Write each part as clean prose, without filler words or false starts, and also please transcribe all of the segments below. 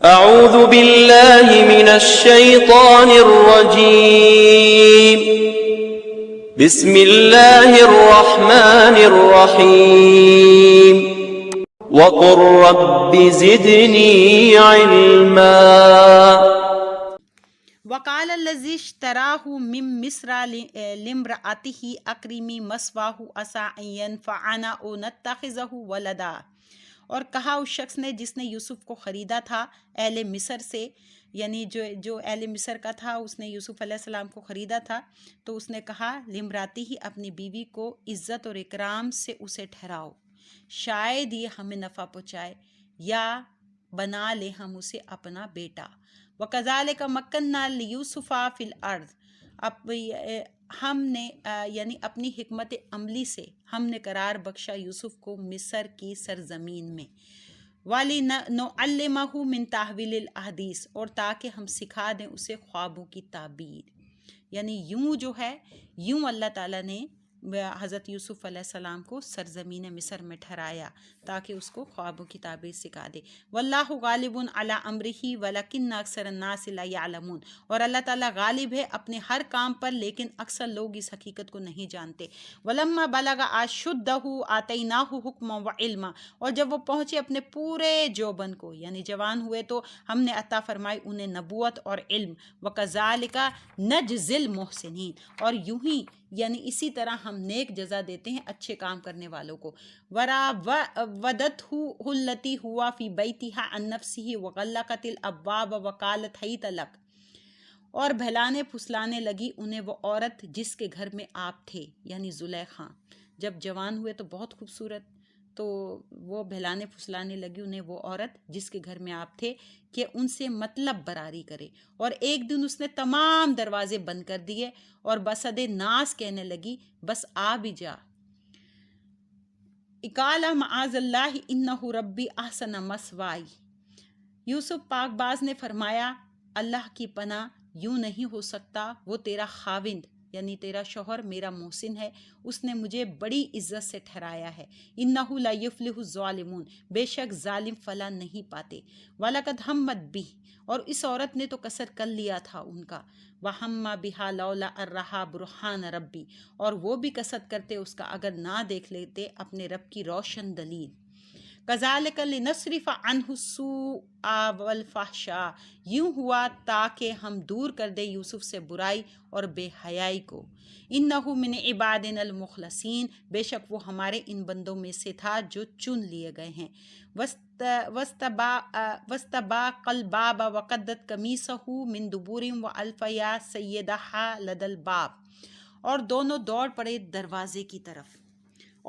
اعوذ باللہ من الشیطان الرجیم بسم اللہ الرحمن الرحیم وقل رب زدنی علما وقال الذی اشتراہ من مصر لامرأته اکرمی مثواه عسى ان ينفعنا او نتخذہ ولدا، اور کہا اس شخص نے جس نے یوسف کو خریدا تھا اہل مصر سے، یعنی جو اہل مصر کا تھا اس نے یوسف علیہ السلام کو خریدا تھا، تو اس نے کہا لامرأته ہی اپنی بیوی کو عزت اور اکرام سے اسے ٹھہراؤ، شاید یہ ہمیں نفع پہنچائے یا بنا لے ہم اسے اپنا بیٹا۔ وَكَذَلِكَ مَكَّنَّا لِيُوسُفَ فِي الْأَرْضِ، اب ہم نے یعنی اپنی حکمت عملی سے ہم نے قرار بخشا یوسف کو مصر کی سرزمین میں، وَلِنُعَلِّمَهُ مِن تَأْوِيلِ الْأَحَادِيثِ، اور تاکہ ہم سکھا دیں اسے خوابوں کی تعبیر۔ یعنی یوں جو ہے یوں اللہ تعالیٰ نے حضرت یوسف علیہ السلام کو سرزمین مصر میں ٹھہرایا تاکہ اس کو خوابوں کی تعبیر سکھا دے۔ واللہ غالب علی امرہ ولکن اکثر الناس لا یعلمون، اور اللہ تعالیٰ غالب ہے اپنے ہر کام پر لیکن اکثر لوگ اس حقیقت کو نہیں جانتے۔ ولما بلغ اشدہ آتیناہ حکما وعلما، اور جب وہ پہنچے اپنے پورے جوبن کو یعنی جوان ہوئے تو ہم نے عطا فرمائی انہیں نبوت اور علم۔ وکذالک نجزی المحسنین، اور یوں ہی یعنی اسی طرح ہم نیک جزا دیتے ہیں اچھے کام کرنے والوں کو۔ وراودتہ التی ہوا فی بیتہا عن نفسہ وغلقت الابواب وقالت ہیت لک، اور بہلانے پھسلانے لگی انہیں وہ عورت جس کے گھر میں آپ تھے یعنی زلیخا، جب جوان ہوئے تو بہت خوبصورت، تو وہ بہلانے پھسلانے لگی انہیں وہ عورت جس کے گھر میں آپ تھے کہ ان سے مطلب براری کرے، اور ایک دن اس نے تمام دروازے بند کر دیے اور بصد ناز کہنے لگی بس آ بھی جا۔ قال معاذ اللہ انہ ربی احسن مثوائی، یوسف پاک باز نے فرمایا اللہ کی پناہ، یوں نہیں ہو سکتا، وہ تیرا خاوند یعنی تیرا شوہر میرا محسن ہے، اس نے مجھے بڑی عزت سے ٹھہرایا ہے۔ انہ لا یفلح الظالمون، بے شک ظالم فلاح نہیں پاتے۔ وَلَقَدْ ہَمَّتْ بِهِ، اور اس عورت نے تو قصد کر لیا تھا ان کا، وَهَمَّ بِهَا لَوْلَا أَن رَأَىٰ بُرْهَانَ رَبِّهِ، اور وہ بھی قصد کرتے اس کا اگر نہ دیکھ لیتے اپنے رب کی روشن دلیل۔ کذالک لنصرف عنہ السوء والفحشاء، یوں ہوا تاکہ ہم دور کر دیں یوسف سے برائی اور بے حیائی کو۔ انہ من عبادنا المخلصین، بے شک وہ ہمارے ان بندوں میں سے تھا جو چن لیے گئے ہیں۔ واستباق الباب وقدت قمیصہ من دبر والف یا سیدہا لدى الباب، اور دونوں دوڑ پڑے دروازے کی طرف،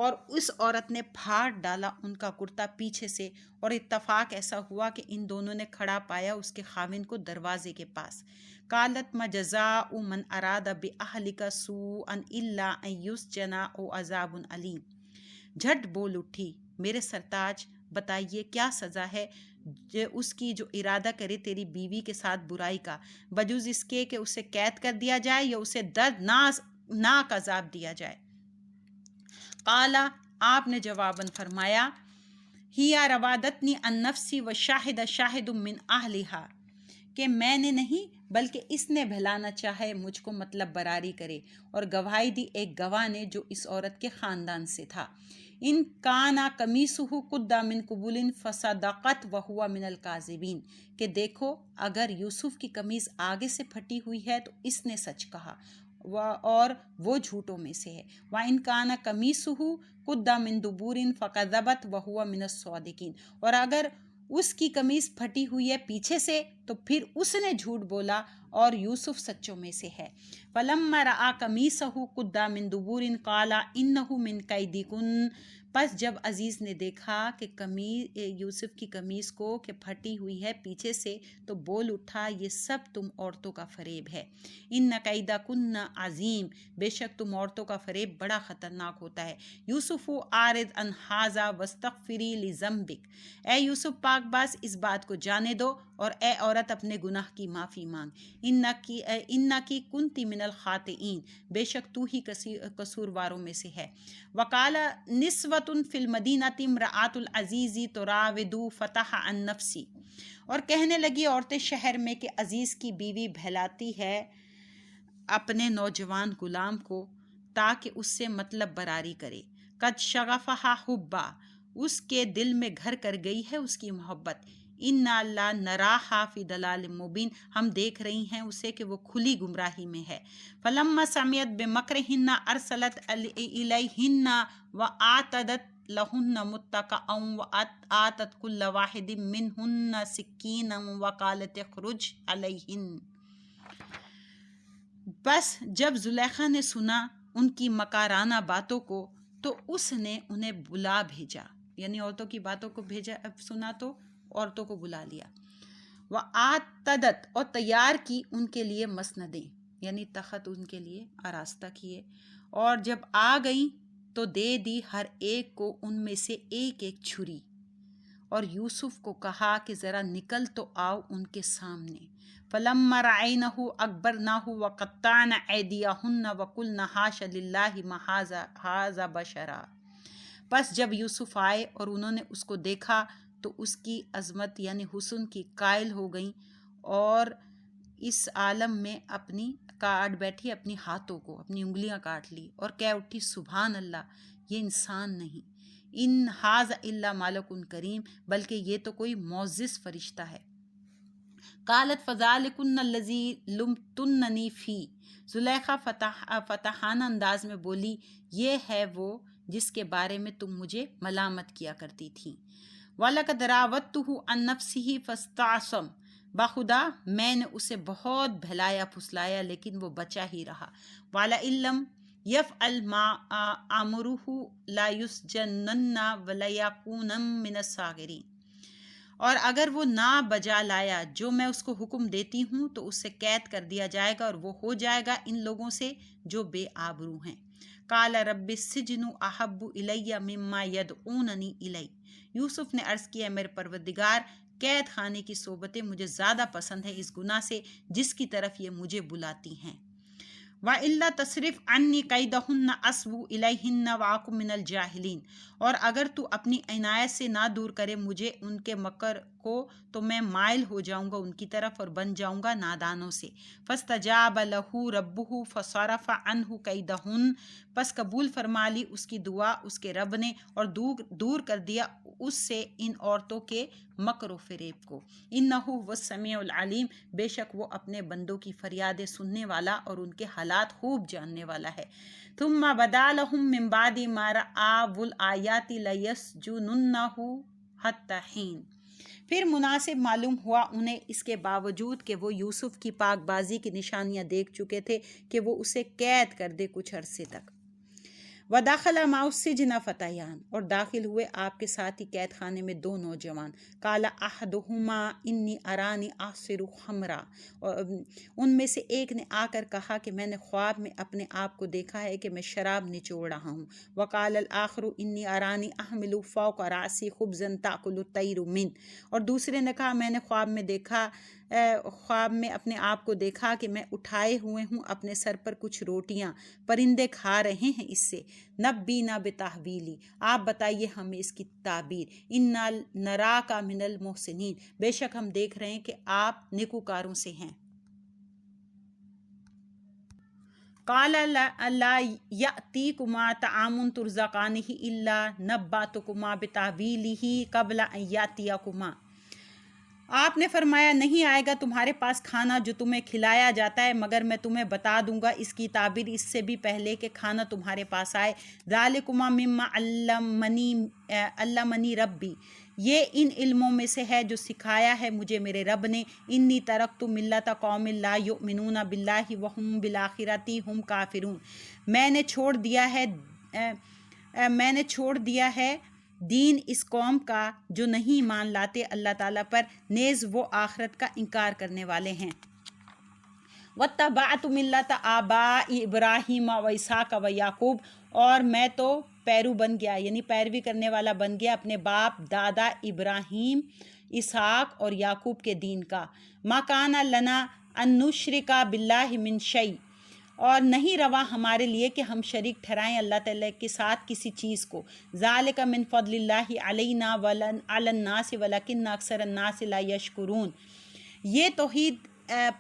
اور اس عورت نے پھاڑ ڈالا ان کا کرتا پیچھے سے، اور اتفاق ایسا ہوا کہ ان دونوں نے کھڑا پایا اس کے خاوند کو دروازے کے پاس۔ قالت ما جزاء من اراد باہلک سوءا الا ان یسجن او عذاب علیم، جھٹ بول اٹھی میرے سرتاج بتائیے کیا سزا ہے اس کی جو ارادہ کرے تیری بیوی کے ساتھ برائی کا، بجز اس کے کہ اسے قید کر دیا جائے یا اسے دردناک عذاب دیا جائے۔ قال، آپ نے جواباً فرمایا ہی راودتنی عن نفسی وشاہد شاہد من اہلہا، کہ میں نے نہیں بلکہ اس نے بہلانا چاہے مجھ کو مطلب براری کرے، اور گواہی دی ایک گواہ نے جو اس عورت کے خاندان سے تھا۔ ان کانا قمیصہ قد من قبل فصدقت وہو من الکاذبین، کہ دیکھو اگر یوسف کی قمیص آگے سے پھٹی ہوئی ہے تو اس نے سچ کہا اور وہ جھوٹوں میں سے ہے۔ وَإِن كَانَ قَمِيصُهُ قُدَّ مِن دُبُرٍ فَكَذَبَتْ وَهُوَ مِنَ الصَّادِقِينَ، اور اگر اس کی قمیص پھٹی ہوئی ہے پیچھے سے تو پھر اس نے جھوٹ بولا اور یوسف سچوں میں سے ہے۔ فَلَمَّا رَأَىٰ قَمِيصَهُ قُدَّ مِن دُبُرٍ قَالَ إِنَّهُ مِن كَيْدِكُنَّ، پس جب عزیز نے دیکھا کہ یوسف کی قمیص کو کہ پھٹی ہوئی ہے پیچھے سے تو بول اٹھا یہ سب تم عورتوں کا فریب ہے۔ ان کیدکن عظیم، بے شک تم عورتوں کا فریب بڑا خطرناک ہوتا ہے۔ یوسف اعرض عن ھذا واستغفری لذنبک، اے یوسف پاک باز اس بات کو جانے دو اور اے عورت اپنے گناہ کی معافی مانگ۔ انکی کنتی من الخاطئین، بے شک تو ہی قصورواروں میں سے ہے۔ وقال نسوۃ فی المدینۃ امرأۃ العزیز تراود فتح عن نفسی، اور کہنے لگی عورتیں شہر میں کہ عزیز کی بیوی بہلاتی ہے اپنے نوجوان غلام کو تاکہ اس سے مطلب براری کرے. قد شغفہا حبا، اس کے دل میں گھر کر گئی ہے اس کی محبت. انا لا نراہا فی ضلال مبین، ہم دیکھ رہی ہیں اسے کہ وہ کھلی گمراہی میں ہے. فلما سمعت بمکرہن ارسلت الیہن واعتدت لہن متکئا وآتت کل واحد منہن سکینا وقالت اخرج علیہن. بس جب زلیخا نے سنا ان کی مکارانہ باتوں کو تو اس نے انہیں بلا بھیجا، یعنی عورتوں کی باتوں کو بھیجا. اب سنا تو عورتوں کو بلا لیا. وَآتَدَتْ، اور تیار کی ان کے لیے مسندیں، یعنی تخت ان کے لیے آراستہ کیے. اور جب آ گئیں تو دے دی ہر ایک کو ان میں سے ایک ایک چھری. اور یوسف کو کہا کہ ذرا نکل تو آؤ ان کے سامنے. فَلَمَّا رَأَيْنَهُ أَكْبَرْنَاهُ وَقَطَّعْنَ أَيْدِيَهُنَّ وَقُلْنَ حَاشَ لِلَّهِ مَا هَٰذَا بَشَرًا. پس جب یوسف آئے اور انہوں نے اس کو دیکھا تو اس کی عظمت یعنی حسن کی قائل ہو گئیں اور اس عالم میں اپنی کاٹ بیٹھی، اپنی ہاتھوں کو، اپنی انگلیاں کاٹ لی اور کہہ اٹھی سبحان اللہ، یہ انسان نہیں، ان ھذا الا ملک کریم، بلکہ یہ تو کوئی معزز فرشتہ ہے. قالت فذلکن الذی لمتننی فی، زلیخا فتحانہ انداز میں بولی یہ ہے وہ جس کے بارے میں تم مجھے ملامت کیا کرتی تھیں. وَلَقَدْ رَاوَدتُّهُ عَن نَفْسِهِ فَاسْتَعْصَمَ، بخدا میں نے اسے بہت بہلایا پھسلایا لیکن وہ بچا ہی رہا. وَلَئِن لَّمْ يَفْعَلْ مَا آمُرُهُ لَيُسْجَنَنَّ وَلَيَكُونَن مِّنَ الصَّاغِرِينَ، اور اگر وہ نہ بجا لایا جو میں اس کو حکم دیتی ہوں تو اس سے قید کر دیا جائے گا اور وہ ہو جائے گا ان لوگوں سے جو بے آبرو ہیں. قال رب السجن احب الی مما یدعوننی الی، یوسف نے عرض کیا میرے پروردگار، قید خانے کی صحبتیں مجھے زیادہ پسند ہے اس گناہ سے جس کی طرف یہ مجھے بلاتی ہیں. وَإِلَّا تَصْرِفْ عَنِّي كَيْدَهُنَّ أَصْبُ إِلَيْهِنَّ وَأَكُن مِّنَ الْجَاهِلِينَ، اور اگر تو اپنی عنایت سے نہ دور کرے مجھے ان کے مکر کو تو میں مائل ہو جاؤں گا ان کی طرف اور بن جاؤں گا نادانوں سے. فَاسْتَجَابَ لَهُ رَبُّهُ فَصَرَفَ عَنْهُ كَيْدَهُنَّ، پس قبول فرما لی اس کی دعا اس کے رب نے اور دور کر دیا اس سے ان عورتوں کے مکر و فریب کو. انہ هو السمیع العلیم، بے شک وہ اپنے بندوں کی فریادیں سننے والا اور ان کے حالات خوب جاننے والا ہے. ثم بدا لهم من بعد ما رأوا الآیات لیسجننہ حتی حین، پھر مناسب معلوم ہوا انہیں اس کے باوجود کہ وہ یوسف کی پاک بازی کی نشانیاں دیکھ چکے تھے کہ وہ اسے قید کر دے کچھ عرصے تک. وَدَخَلَ مَعَهُ السِّجْنَ فَتَيَانِ، اور داخل ہوئے آپ کے ساتھ ہی قید خانے میں دو نوجوان. قَالَ أَحَدُهُمَا إِنِّي أَرَانِي أَعْصِرُ خَمْرًا، اور ان میں سے ایک نے آ کر کہا کہ میں نے خواب میں اپنے آپ کو دیکھا ہے کہ میں شراب نچوڑ رہا ہوں. وَقَالَ الْآخَرُ إِنِّي أَرَانِي أَحْمِلُ فَوْقَ رَأْسِي خُبْزًا تَأْكُلُ الطَّيْرُ مِنْهُ، اور دوسرے نے کہا میں نے خواب میں اپنے آپ کو دیکھا کہ میں اٹھائے ہوئے ہوں اپنے سر پر کچھ روٹیاں، پرندے کھا رہے ہیں اس سے. نبینا بتحویلی، آپ بتائیے ہمیں اس کی تعبیر. انا نراک من المحسنین، بے شک ہم دیکھ رہے ہیں کہ آپ نیکوکاروں سے ہیں. قال لا یأتیکما طعام ترزقانہ الا نبأتکما بتحویلہ قبل ان یأتیکما، آپ نے فرمایا نہیں آئے گا تمہارے پاس کھانا جو تمہیں کھلایا جاتا ہے مگر میں تمہیں بتا دوں گا اس کی تعبیر اس سے بھی پہلے کہ کھانا تمہارے پاس آئے. ذالکما مما علمنی ربی، یہ ان علموں میں سے ہے جو سکھایا ہے مجھے میرے رب نے. انی ترکت ملت قوم لا یؤمنون باللہ وہم بالآخرۃ ہم کافرون، میں نے چھوڑ دیا ہے دین اس قوم کا جو نہیں مان لاتے اللہ تعالیٰ پر، نیز وہ آخرت کا انکار کرنے والے ہیں. واتبعت ملت آباء ابراہیم و اسحاق و یعقوب، اور میں تو پیرو بن گیا یعنی پیروی کرنے والا بن گیا اپنے باپ دادا ابراہیم، اسحاق اور یعقوب کے دین کا. ما کان لنا ان نشرک باللہ من شیء، اور نہیں روا ہمارے لیے کہ ہم شریک ٹھہرائیں اللہ تعالیٰ کے ساتھ کسی چیز کو. ذالک من فضل اللہ علینا علی الناس ولکن اکثر الناس لا یشکرون. یہ توحید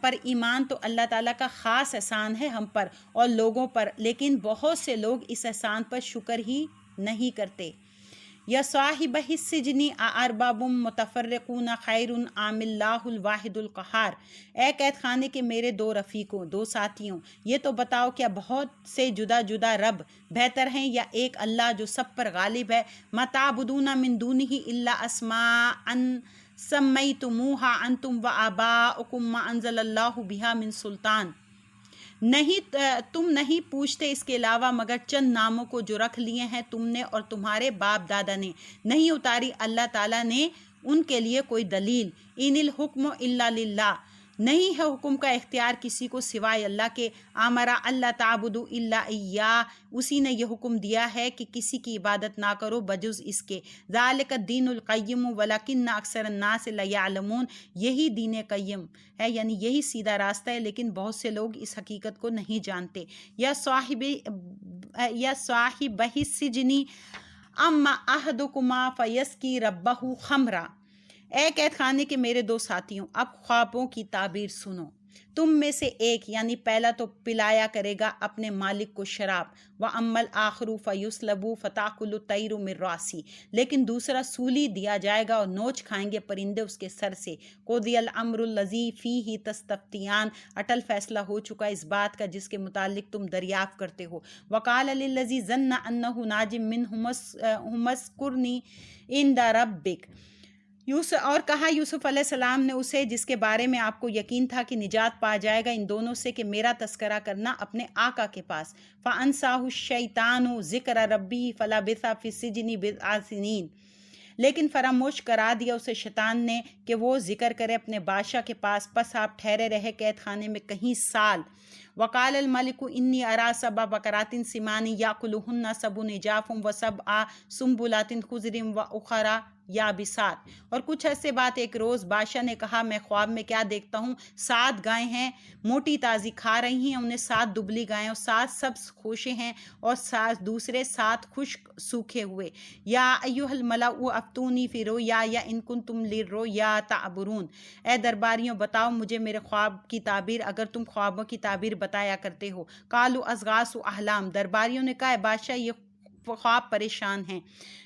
پر ایمان تو اللہ تعالیٰ کا خاص احسان ہے ہم پر اور لوگوں پر، لیکن بہت سے لوگ اس احسان پر شکر ہی نہیں کرتے. یا صاحب السجن ارباب متفرقون خیر ام اللہ الواحد القہار. اے قید خانے کے میرے دو رفیقوں، دو ساتھیوں، یہ تو بتاؤ کیا بہت سے جدا جدا رب بہتر ہیں یا ایک اللہ جو سب پر غالب ہے؟ ما تعبدون من دونہ الا اسماء سمیتموها انتم وآباؤکم ما انزل اللہ بہا من سلطان. تم نہیں پوچھتے اس کے علاوہ مگر چند ناموں کو جو رکھ لیے ہیں تم نے اور تمہارے باپ دادا نے، نہیں اتاری اللہ تعالیٰ نے ان کے لیے کوئی دلیل. ان الحکم الا للہ، نہیں ہے حکم کا اختیار کسی کو سوائے اللہ کے. امرا اللہ تعبدوا الا ایاہ، اسی نے یہ حکم دیا ہے کہ کسی کی عبادت نہ کرو بجز اس کے. ذالک الدین القیم ولکن اکثر الناس لا یعلمون. یہی دین قیم ہے، یعنی یہی سیدھا راستہ ہے، لیکن بہت سے لوگ اس حقیقت کو نہیں جانتے. یا صاحب السجن اما احدکما فیسقی ربہ خمرا. اے قید خانے کے میرے دو ساتھیوں، اب خوابوں کی تعبیر سنو. تم میں سے ایک یعنی پہلا تو پلایا کرے گا اپنے مالک کو شراب، وَأَمَّا الْآخِرُ فَيُسْلَبُ فَتَأْكُلُ الطَّيْرُ مِنْ رَأْسِهِ، لیکن دوسرا سولی دیا جائے گا اور نوچ کھائیں گے پرندے اس کے سر سے. قُضِيَ الْأَمْرُ الَّذِي فِيهِ تَسْتَفْتِيَانِ، اٹل فیصلہ ہو چکا اس بات کا جس کے متعلق تم دریافت کرتے ہو. وَقَالَ لِلَّذِي ظَنَّ أَنَّهُ نَاجٍ مِّنْهُ اذْكُرْنِي عِندَ رَبِّكَ. اور کہا یوسف علیہ السلام نے اسے جس کے بارے میں آپ کو یقین تھا کہ نجات پا جائے گا ان دونوں سے، کہ میرا تذکرہ کرنا اپنے آقا کے پاس. فَأَنْسَاهُ الشَّيْطَانُ ذِكْرَ رَبِّهِ فَلَبِثَ فِي السِّجْنِ بِضْعَ سِنِينَ. لیکن فراموش کرا دیا اسے شیطان نے کہ وہ ذکر کرے اپنے بادشاہ کے پاس، پس آپ ٹھہرے رہے قید خانے میں کہیں سال. وقال الملک انی ارا سبع بقرات سمان یاکلہن سبع عجاف وسبع سنبلات خضر واخر یابسات. اور کچھ عرصے بعد ایک روز بادشاہ نے کہا میں خواب میں کیا دیکھتا ہوں، 7 گائیں ہیں موٹی تازی کھا رہی ہیں انہیں، 7 دبلی گائیں اور 7 سبز خوشے ہیں اور 7 دوسرے 7 خشک سوکھے ہوئے. یا ایھا الملأ افتونی فی رؤیایا ان کنتم للرؤیا تعبرون. اے درباریوں بتاؤ مجھے میرے خواب کی تعبیر اگر تم خوابوں کی تعبیر بتایا کرتے ہو. قالوا اضغاث احلام. درباریوں نے کہا بادشاہ یہ خواب پریشان ہیں،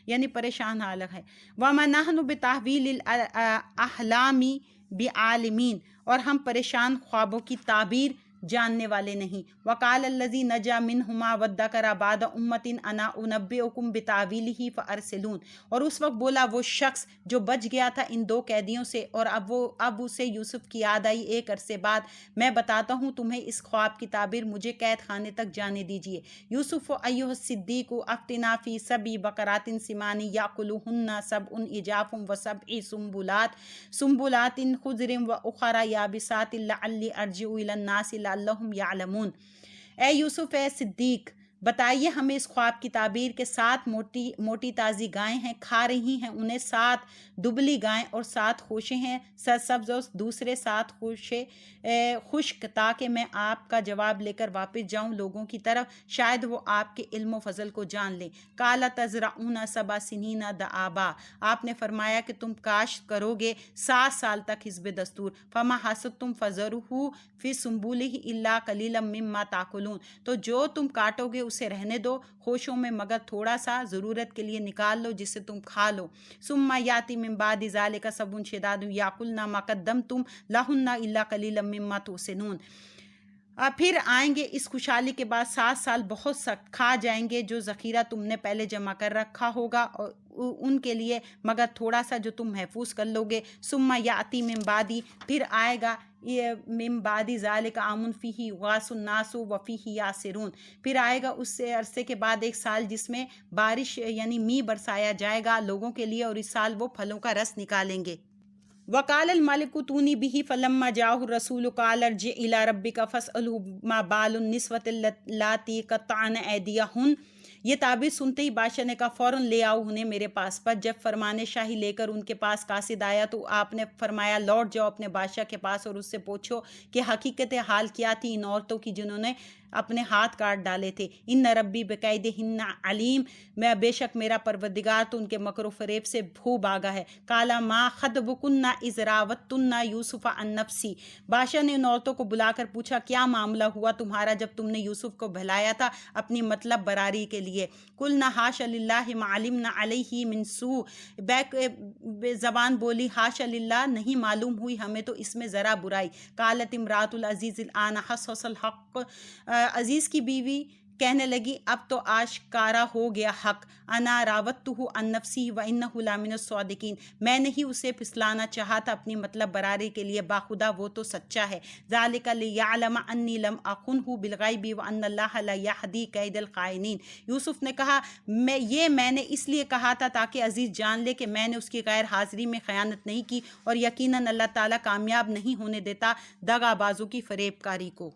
یعنی پریشان حالت ہے. وَمَا نَحْنُ بِتَحْوِيلِ الْأَحْلَامِ بِعَالِمِينَ، اور ہم پریشان خوابوں کی تعبیر جاننے والے نہیں. وقال الذی نجا منہما وادکر بعد امۃ انا انبئکم بتاویلہ فارسلون. اور اس وقت بولا وہ شخص جو بچ گیا تھا ان 2 قیدیوں سے اور اب اسے یوسف کی یاد آئی ایک عرصے بعد، میں بتاتا ہوں تمہیں اس خواب کی تعبیر، مجھے قید خانے تک جانے دیجیے. یوسف ایھا الصدیق افتنا فی 7 بقرات سمان یاکلہن سبع عجاف وسبع سنبلات خضر واخر یابسات لعلی ارجع الی الناس لعلہم یعلمون. اے یوسف اے صدیق بتائیے ہمیں اس خواب کی تعبیر کے 7 موٹی تازی گائیں ہیں کھا رہی ہیں انہیں، 7 دبلی گائیں اور 7 خوشے ہیں سبز اور دوسرے 7 خوشے خشک، تاکہ میں آپ کا جواب لے کر واپس جاؤں لوگوں کی طرف، شاید وہ آپ کے علم و فضل کو جان لیں. قال تزرعون 7 سنین دابا. آپ نے فرمایا کہ تم کاشت کرو گے 7 سال تک حسب دستور. فما حصدتم فذروہ فی سنبلہ الا قلیلا مما تاکلون. تو جو تم کاٹو گے اسے رہنے دو خوشوں میں مگر تھوڑا سا ضرورت کے لیے نکال لو جسے تم کھا لو. ثم یاتی من بعد ذلک سبع شداد یاکلن ما قدمتم لہن الا قلیلا مما تحسنون. پھر آئیں گے اس خوشحالی کے بعد 7 سال بہت سخت، کھا جائیں گے جو ذخیرہ تم نے پہلے جمع کر رکھا ہوگا اور ان کے لیے مگر تھوڑا سا جو تم محفوظ کر لو گے. ثم یاتی من بعدی، پھر آئے گا من بعد ذالک عام فیہ یغاث الناس وفیہ یعصرون. پھر آئے گا اس سے عرصے کے بعد ایک سال جس میں بارش یعنی می برسایا جائے گا لوگوں کے لیے، اور اس سال وہ پھلوں کا رس نکالیں گے. وقال الملک اتونی بہ فلما جاءہ الرسول قال ارجع الی ربک فاسألہ ما بال النسوۃ اللاتی قطعن ایدیہن. یہ تعبیر سنتے ہی بادشاہ نے کہا فوراً لے آؤ انہیں میرے پاس. پر جب فرمان شاہی لے کر ان کے پاس قاصد آیا تو آپ نے فرمایا لوٹ جاؤ اپنے بادشاہ کے پاس اور اس سے پوچھو کہ حقیقت حال کیا تھی ان عورتوں کی جنہوں نے اپنے ہاتھ کاٹ ڈالے تھے۔ ان ربی بقیدہن علیم، میں بے شک میرا پروردگار تو ان کے مکر و فریب سے خوب آگاہ ہے۔ قالا ما خطبکن اذ راوتن یوسف عن نفسی، بادشاہ نے ان عورتوں کو بلا کر پوچھا کیا معاملہ ہوا تمہارا جب تم نے یوسف کو بہلایا تھا اپنی مطلب براری کے لیے؟ قلنا حاشا للہ ما علمنا علیہ من سوء، زبان بولی حاشا للہ، نہیں معلوم ہوئی ہمیں تو اس میں ذرا برائی۔ قالت امرات العزیز الآن حصحص الحق، عزیز کی بیوی کہنے لگی اب تو آشکارا ہو گیا حق، انا راوتہ عن نفسی وانہ لمن الصادقین، میں نے ہی اسے پھسلانا چاہا تھا اپنی مطلب براری کے لیے، باخدا وہ تو سچا ہے۔ ذالک لیعلم انی لم اخنہ بالغیب وان اللہ لا یہدی کید الخائنین، یوسف نے کہا میں نے اس لیے کہا تھا تاکہ عزیز جان لے کہ میں نے اس کی غیر حاضری میں خیانت نہیں کی، اور یقیناً اللہ تعالیٰ کامیاب نہیں ہونے دیتا دغا بازوں کی فریب کاری کو۔